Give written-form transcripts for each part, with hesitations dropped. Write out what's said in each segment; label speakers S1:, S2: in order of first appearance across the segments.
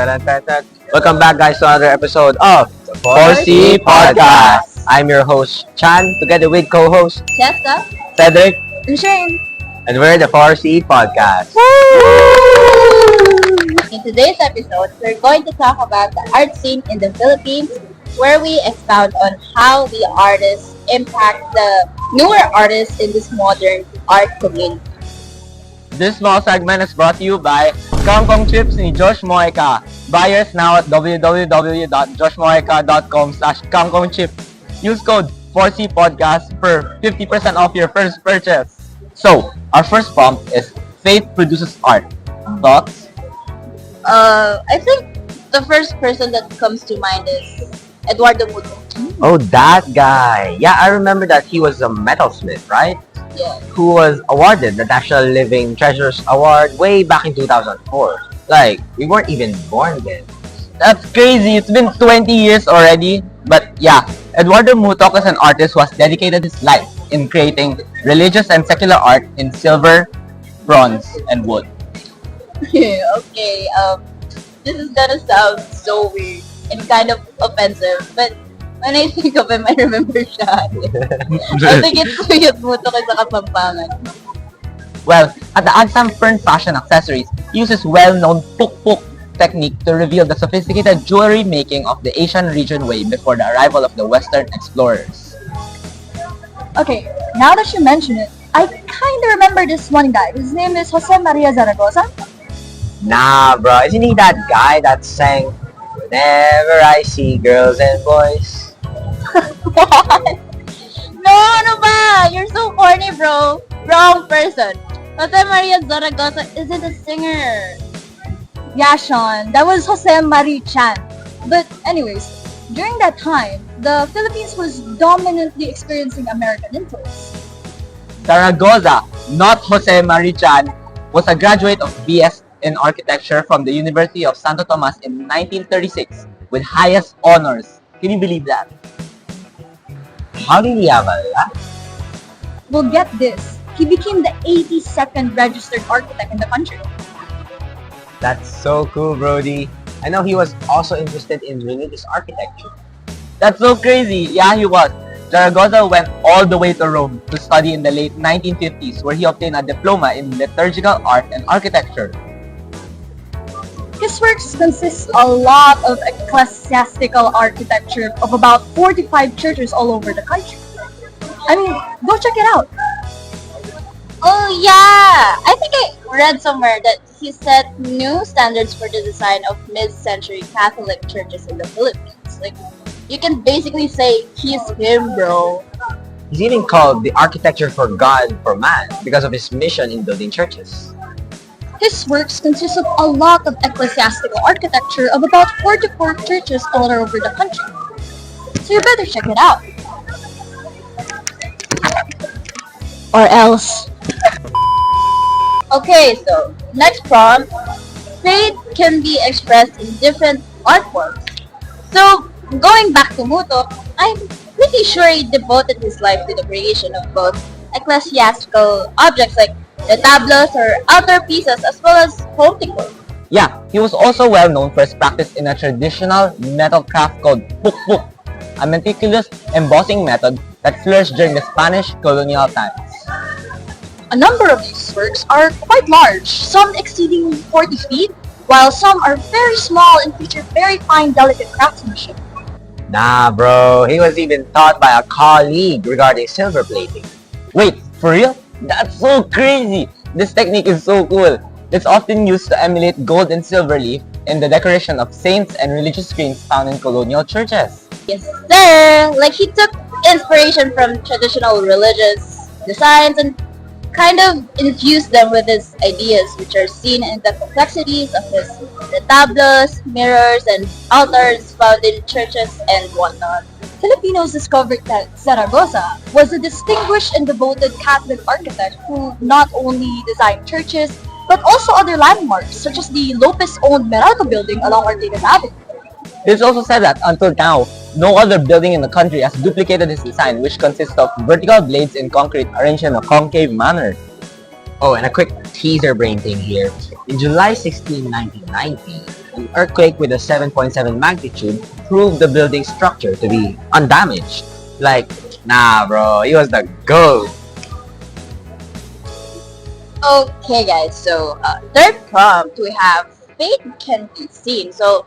S1: Welcome back, guys, to another episode of the 4C Podcast. I'm your host, Chan, together with co-host
S2: Jessica
S1: Cedric,
S2: and Shane.
S1: and we're the 4C Podcast.
S2: In today's episode, we're going to talk about the art scene in the Philippines, where we expound on how the artists impact the newer artists in this modern art community.
S1: This small segment is brought to you by Kangkong Chips ni Josh Moeka. Buyers now at www.joshmoeka.com/kangkongchip. Use code 4C Podcast for 50% off your first purchase. So, our first prompt is Faith produces art. Thoughts?
S2: I think the first person that comes to mind is Eduardo Muto.
S1: Oh, that guy. Yeah, I remember that he was a metalsmith, right?
S2: Yeah.
S1: Who was awarded the National Living Treasures Award way back in 2004. Like, we weren't even born then. That's crazy. It's been 20 years already. But yeah, Eduardo Mutok as an artist was dedicated his life in creating religious and secular art in silver, bronze, and wood.
S2: Okay, this is gonna sound so weird and kind of offensive, but when I think of him, I remember siya. I think it's Kuyot Muto sa Kapampangan.
S1: Well, at the Agsam Fern Fashion Accessories, he uses well-known puk-puk technique to reveal the sophisticated jewelry making of the Asian region way before the arrival of the Western explorers.
S3: Okay, now that you mention it, I kinda remember this one guy. His name is Jose Maria Zaragoza.
S1: Nah, bro, isn't he that guy that sang "Whenever I See Girls and Boys"?
S2: No, ano ba? You're so corny, bro. Wrong person. Jose Maria Zaragoza isn't a singer.
S3: Yeah, Sean, that was Jose Marie Chan. But anyways, during that time, the Philippines was dominantly experiencing American influence.
S1: Zaragoza, not Jose Marie Chan, was a graduate of BS in architecture from the University of Santo Tomas in 1936 with highest honors. Can you believe that? How did he have that?
S3: Well, get this. He became the 82nd registered architect in the country.
S1: That's so cool, Brody. I know he was also interested in religious architecture. That's so crazy. Yeah, he was. Zaragoza went all the way to Rome to study in the late 1950s, where he obtained a diploma in liturgical art and architecture.
S3: His works consist a lot of ecclesiastical architecture of about 45 churches all over the country. I mean, go check it out.
S2: Oh yeah! I think I read somewhere that he set new standards for the design of mid-century Catholic churches in the Philippines. Like, you can basically say he's him, bro.
S1: He's even called the architecture for God for man because of his mission in building churches.
S3: His works consist of a lot of ecclesiastical architecture of about 44 churches all over the country. So you better check it out. Or else.
S2: Okay, so next prompt. Faith can be expressed in different art forms. So, going back to Muto, I'm pretty sure he devoted his life to the creation of both ecclesiastical objects like the tablos or outer pieces as well as home decor.
S1: Yeah, he was also well known for his practice in a traditional metal craft called puk-puk, a meticulous embossing method that flourished during the Spanish colonial times.
S3: A number of these works are quite large, some exceeding 40 feet, while some are very small and feature very fine, delicate craftsmanship.
S1: Nah, bro, he was even taught by a colleague regarding silver plating. Wait, for real? That's so crazy! This technique is so cool. It's often used to emulate gold and silver leaf in the decoration of saints and religious screens found in colonial churches.
S2: Yes, sir! Like, he took inspiration from traditional religious designs and kind of infused them with his ideas, which are seen in the complexities of his tablos, mirrors, and altars found in churches and whatnot.
S3: Filipinos discovered that Zaragoza was a distinguished and devoted Catholic architect who not only designed churches, but also other landmarks such as the Lopez-owned Meralco building along Ortigas Avenue.
S1: It's also said that until now, no other building in the country has duplicated his design, which consists of vertical blades in concrete arranged in a concave manner. Oh, and a quick teaser brain thing here. In July 16, 1990, an earthquake with a 7.7 magnitude proved the building's structure to be undamaged. Like, nah bro, he was the GOAT.
S2: Okay, guys. So, third prompt, we have fate can be seen. So,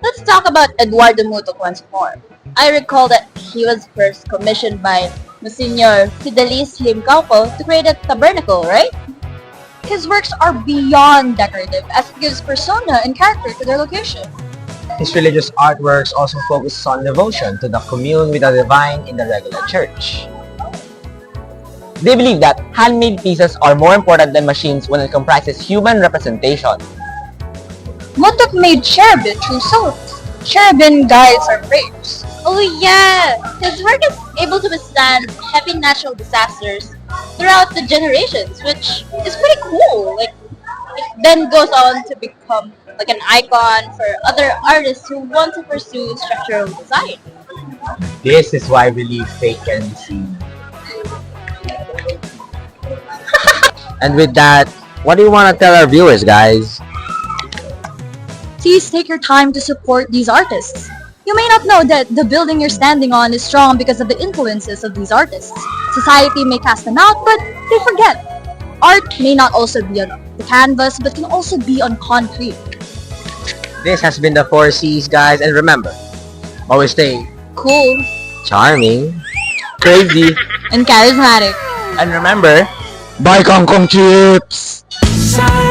S2: let's talk about Eduardo Mutok once more. I recall that he was first commissioned by Monsignor Fidelis Limcauco to create a tabernacle, right?
S3: His works are beyond decorative as it gives persona and character to their location.
S1: His religious artworks also focus on devotion to the commune with the divine in the regular church. They believe that handmade pieces are more important than machines when it comprises human representation.
S3: Mutok made cherubim through souls. Cherubim guides our prayers.
S2: Oh yeah! His work is able to withstand heavy natural disasters throughout the generations, which is pretty cool. Like, it then goes on to become like an icon for other artists who want to pursue structural design.
S1: This is why I believe fate can be seen. And with that, what do you want to tell our viewers, guys?
S3: Please take your time to support these artists. You may not know that the building you're standing on is strong because of the influences of these artists. Society may cast them out, but they forget. Art may not also be on the canvas, but can also be on concrete.
S1: This has been the 4 C's, guys, and remember, always stay
S2: Cool.
S1: charming, crazy,
S2: And charismatic.
S1: and remember, buy Kong Kong chips!
S4: Shine